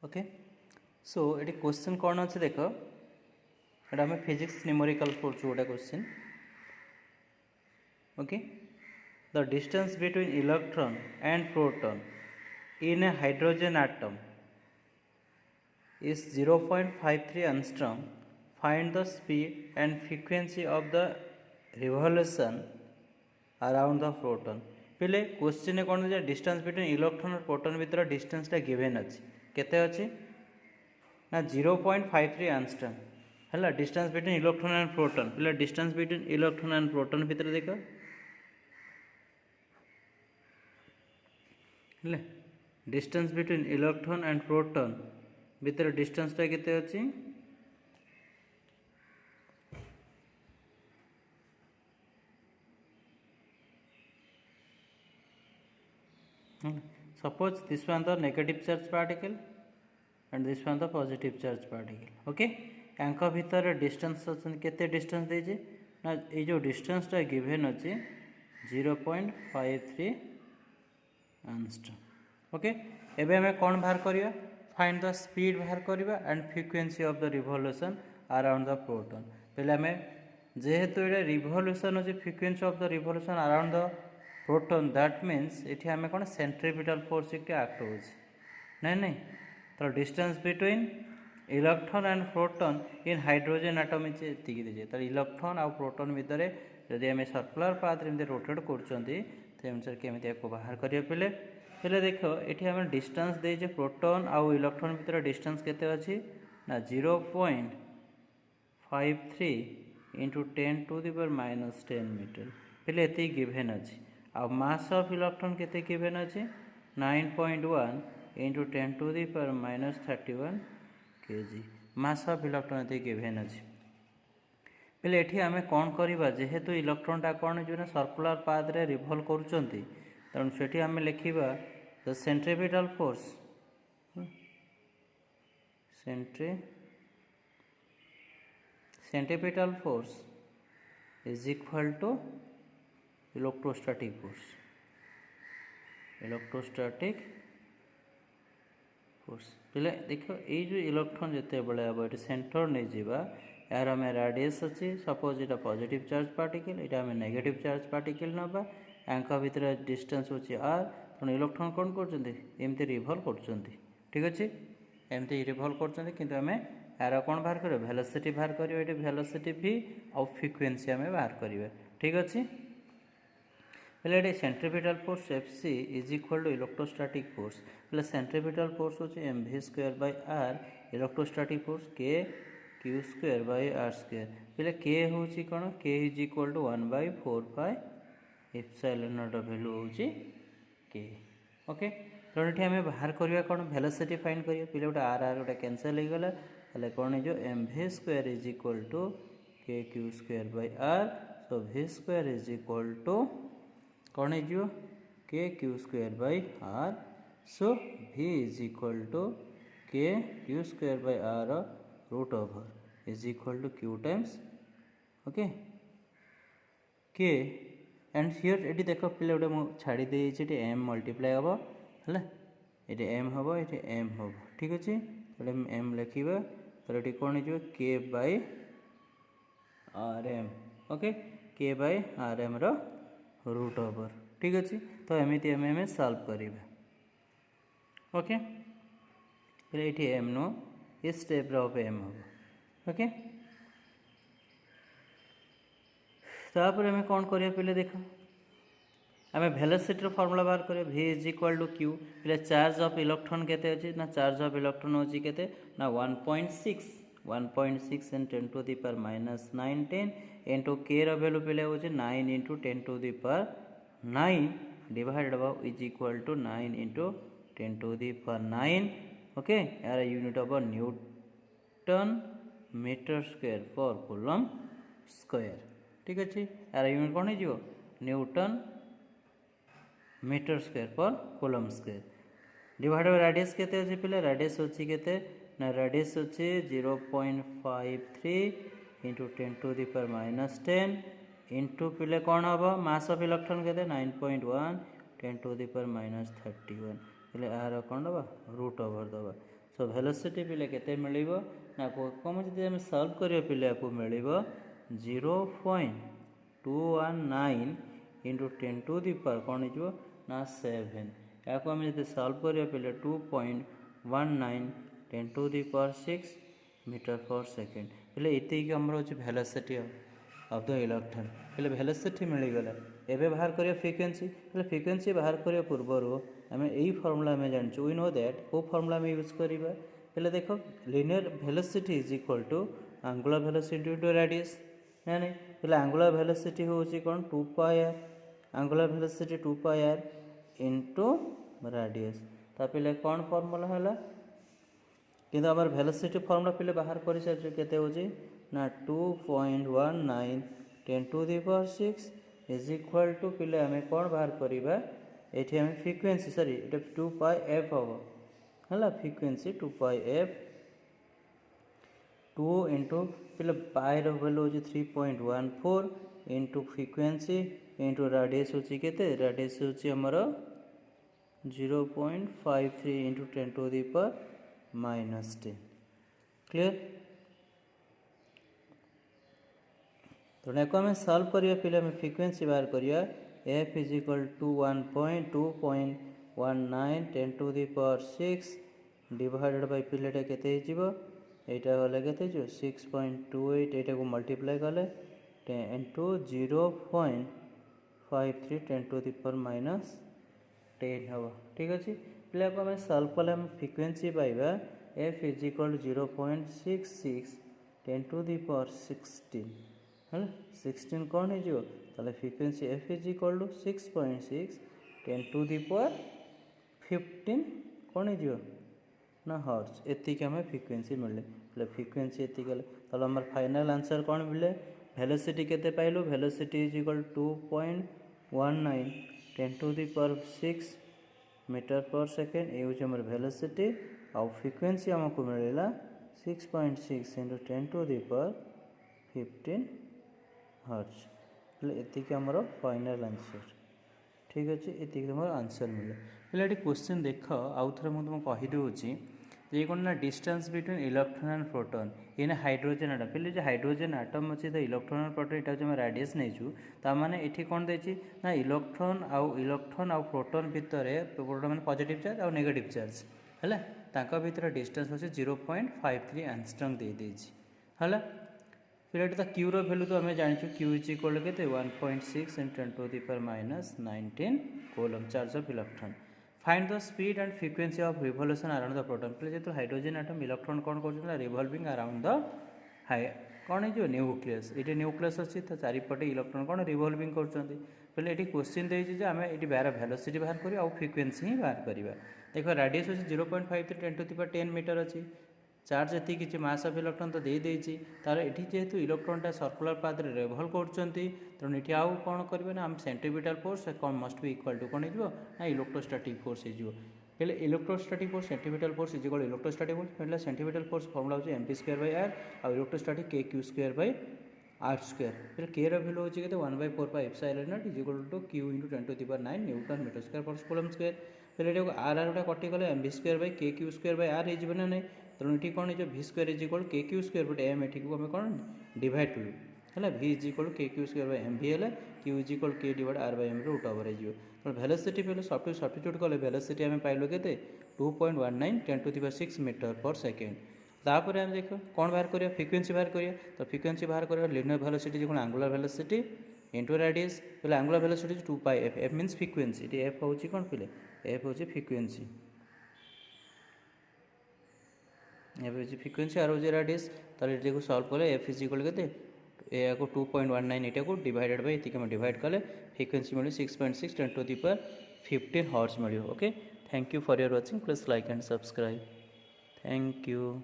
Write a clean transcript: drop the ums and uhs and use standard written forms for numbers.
Okay so ये question कौन अच्छे देख ये आम फिजिक्स न्यूमेरिकल कर गोटे question okay the distance between electron and proton in A hydrogen atom is 0.53 angstrom. Find the speed and frequency of the revolution around the proton. पहले question कौन है डिस्टेंस बिटवीन इलेक्ट्रॉन और proton भीतर डिस्टेंसटा given अच्छी केते अच्छी ना 0.53 angstrom है distance between electron and proton पहले distance between electron and proton भीतर देख distance between electron and proton भीतर डिस्टेंसटा केते अच्छी suppose this one the negative charge particle and this one the positive charge particle okay यांका भीतर distance अच्छे केते डिस्टेंस देजे ना ये जो डिस्टेंसटा गिवन अच्छे 0.53 angstrom ओके एबे हमें कौन बाहर करिया फाइंड द स्पीड बाहर करिया and frequency of the revolution around the proton पहले हमें जेहेतु ये रिवोल्यूशन अच्छे frequency of the revolution around the proton that means ये आम कौन सेंट्रीपिटल फोर्स एक एक्ट हो नहीं तो distance between electron and proton in hydrogen atom एतिकी दीजिए तो इलेक्ट्रॉन आउ प्रोटॉन भितर जदि आम सर्कुलर पाथ रे रोटेट कर केमी बाहर करिया पहले देख ये आम डिस्टेंस देजे प्रोटॉन आउ इलेक्ट्रॉन भितर डिस्टेंस केते अच्छी ना 0.53 इंटू 10⁻⁻10 मीटर पहले ये गिवेन अच्छी आ मास ऑफ इलेक्ट्रॉन केते गिवेन अच्छी 9.1 into 10⁻31 kg mass of electron ये गिवेन अच्छी पहले ये आम कौन करवा जेहेतु इलेक्ट्रॉनटा कौन जो सर्कुलर पाथ रे रिवॉल्व करुँच तेणु से आम लिखा the centripetal force centripetal force is equal to electrostatic force पहले देख ये जो इलेक्ट्रॉन जिते बड़े हम ये सेंटर नहीं जावा यार आम रेडियस अच्छी सपोज ये पॉजिटिव चार्ज पार्टिकल ये आम नेगेटिव चार्ज पार्टिकल नवा यांका भीतर डिस्टेंस अच्छी आर तेणु इलेक्ट्रॉन कौन करमती रिवॉल्व कर ठीक अच्छे एमती रिवॉल्व कर यार कौन बाहर कर वेलोसिटी बाहर कर वेलोसिटी भी आउ फ्रिक्वेंसी आम बाहर करवा ठीक अच्छे पहले ये centripetal force F C is equal to electrostatic force पहले सेंट्रीपिटल फोर्स होची mv²/r इलेक्ट्रोस्टैटिक फोर्स के q²/r² पहले के होची कौन k is equal to 1/4π epsilon naught value होची के ओके तो ये आम बाहर करवा कौन वेलोसिटी फाइंड करिया पहले गोटे आर आर गोटे कैंसल हो गला ताले कौन हो mv² is equal to k q²/r so v² is equal to कौन हो k q²/r so v is equal to k q²/r root over is equal to q times okay k and here ये देख पे गोटे मुझे छाड़ी ये M multiply हम है ये एम हम ये एम हम ठीक अच्छे तो एम लिखा तो ये कौन हो k by r m okay k by r m root over ठीक अच्छे तो एमती आम सॉल्व करवा ओके ये एम नो ये स्टेप ऑफ एम हम ओके तापर आम कौन करिया पहले देख आम वेलोसिटी फॉर्मूला बाहर करिया v is equal to q पहले चार्ज ऑफ इलेक्ट्रॉन केते अछि ना चार्ज ऑफ इलेक्ट्रॉन अछि केते ना 1.6 इन 10⁻⁹ इंटू के रो वैल्यू पहले होछि 9 into 10⁻9 divided by is equal to 9 into 10⁻9 okay यार unit of newton metre square per coulomb square ठीक अच्छे यार यूनिट कौन हो newton metre square per coulomb square divide by radius केते अछि पहले रेडियस अछि केते ना रेडियस अछि 0.53 इंटू 10⁻⁻10 इंटू पहले कौन हम मास ऑफ इलेक्ट्रॉन केते 9.1 10⁻31 पहले यार कौन दबा रूट ओवर दबा सो वेलोसिटी पिले केते मिलिबो ना कम जदि हम सॉल्व करियो पिले को मिलिबो 0.219 इंटू 10 टू दी पावर कौन हो ना 7 या को हम जदि सॉल्व करियो पिले 2.19 10 टू दी पावर 6 मीटर पर सेकेंड पिले इति कि हमर हो वेलोसिटी ऑफ द इलेक्ट्रॉन पिले वेलोसिटी मिल गला एबे बाहर करियो फ्रीक्वेंसी पिले फ्रीक्वेंसी बाहर करियो पूर्वर आम यही फॉर्मूला में जानछु वी नो दैट को फॉर्मूला में यूज करिबा पिले देखो linear velocity is equal to angular velocity into radius ना नहीं पिले एंगुलर वेलोसिटी होची कोन 2 pi r angular velocity 2 pi r into radius ता पिले कोन फॉर्मूला हला किंतु हमर वेलोसिटी फॉर्मूला पिले बाहर करि सारछु केते होची ना 2.19 10 to the power 6 is equal to पिले हमें कौन बाहर करिबा एठी हमें फ्रीक्वेंसी सॉरी एटा 2 पाई एफ होबो हला फ्रीक्वेंसी 2 पाई एफ 2 इनटू पिले पाई रो वैल्यू होची 3.14 इनटू फ्रीक्वेंसी इनटू रेडियस होची केते रेडियस होची हमर 0.53 into 10 to the power -10 clear तो नेको हमें सॉल्व करिया पिले हमें फ्रीक्वेंसी बाहर करिया f is equal to 1.2.19 10 to the power 6 divided by पिलेटा केते हिजिबो एटा गले केते जो 6.28 एटा को मल्टीप्लाई गले 10 इनटू 0.53 10 टू दी पावर -10 हवा ठीक अछि पिले को हमें सॉल्व कले हम फ्रीक्वेंसी पाइबा f is equal to 0.66 10 to the power 16 है 16 कौन है जो ताले frequency f is equal to 6.6 10 to the power 15 कौन है जो ना हर्ट्ज एति के हमें फ्रीक्वेंसी मिले એટલે फ्रीक्वेंसी एति गले ताले हमर फाइनल आंसर कौन मिले वेलोसिटी केते पाइलो velocity is equal 2.19 10 to the power 6 metre पर सेकेंड ए होचे हमर वेलोसिटी और फ्रीक्वेंसी हमको मिलेला 6.6 into 10 to the power 15 hertz एति के हमर फाइनल आंसर ठीक अच्छे ये हमर आंसर मिले पहले ये क्वेश्चन देख आउ थे मुझे तुमको कही दूसरी ये कौन ना distance between electron and proton ये हाइड्रोजन आटम पहले जो हाइड्रोजन आटम अच्छे तो इलेक्ट्रॉन एंड प्रोटॉन यहाँ हमें रेडियस नहीं ताने ये कौन देती ना इलेक्ट्रॉन आउ प्रोटॉन भितर प्रोटॉन मैंने पॉजिटिव चार्ज और नेगेटिव चार्ज है तांका भितर डिस्टेंस होचे 0.53 एंगस्ट्रम दे देछि हला फिर एटा क्यू रो वैल्यू तो हमें जानिछु क्यू इज इक्वल टू केते 1.6 * 10 to the power -19 coulomb charge of electron find the speed and frequency of revolution around the proton पहले जो हाइड्रोजन एटम इलेक्ट्रॉन कौन कर रिवॉल्विंग अराउंड द हाई कौन है जो न्यूक्लियस ये न्यूक्लियस अच्छी तो चारिपटे इलेक्ट्रॉन कौन रिवॉल्विंग कर पहले ये क्वेश्चन देती है आम ये बार वेलोसिटी बाहर करिया और फ्रीक्वेंसी ही बाहर करिया देखो रेडियस होची 0.53 10 टू द पावर 10 मीटर अच्छी चार्ज ये किसी मास ऑफ इलेक्ट्रॉन तो दे देछि तार एठी जेहेतु इलेक्ट्रॉनटा सर्कुलर पाथ रे रिवॉल्व करछंती तेणु एठी आउ कोन करबे ना हम सेंट्रीपिटल फोर्स कौन मस्ट बी इक्वल टू कोन हिजो ना इलेक्ट्रोस्टैटिक फोर्स हिजो पहले electrostatic force centripetal force is equal electrostatic force पहले सेंट्रीपिटल फोर्स फार्मूला होची mp²/r और इलेक्ट्रोस्टैटिक kq²/r²। फिर k रो वैल्यू होची केते 1/4πε0 is equal to q * 10 to the power 9 newton metre square per coulomb square. फिर एटा r टा कटि गले mv²/kq²/r हे जिवना नै तेणु ये कौन जो v² is equal kq² but m एठी को हमें कौन डिवाइड कलु है v इज इक्वल kq²/mv है q is equal k / r/m root over हो तो वेलोसिटी पहले सब्स्टिट्यूट कले वेलोसिटी आम पाइल के 2.19 10 टू द पावर 6 मीटर पर सेकेंड तापर आम देख कौन बाहर करिया फ्रीक्वेंसी बाहर करिया तो फ्रीक्वेंसी बाहर करिया लिनियर वेलोसिटी जो एंगुलर वेलोसिटी इंटू रेडियस पहले एंगुलर वेलोसिटी 2 पाई f f मीन्स फ्रीक्वेंसी ये f होची कौन पहले f होची फ्रीक्वेंसी एफ हूँ फ्रिक्वेंसी आर हूँ रेडियस ताले को सॉल्व कले एफ इज इक्वल के 2.19 एटा को डिवाइडेड बाय ये डिवाइड कले फ्रिक्वेंसी मिले 6.6 10 टू द पावर 15 हर्ट्ज मिले okay thank you for your watching please like and subscribe thank you.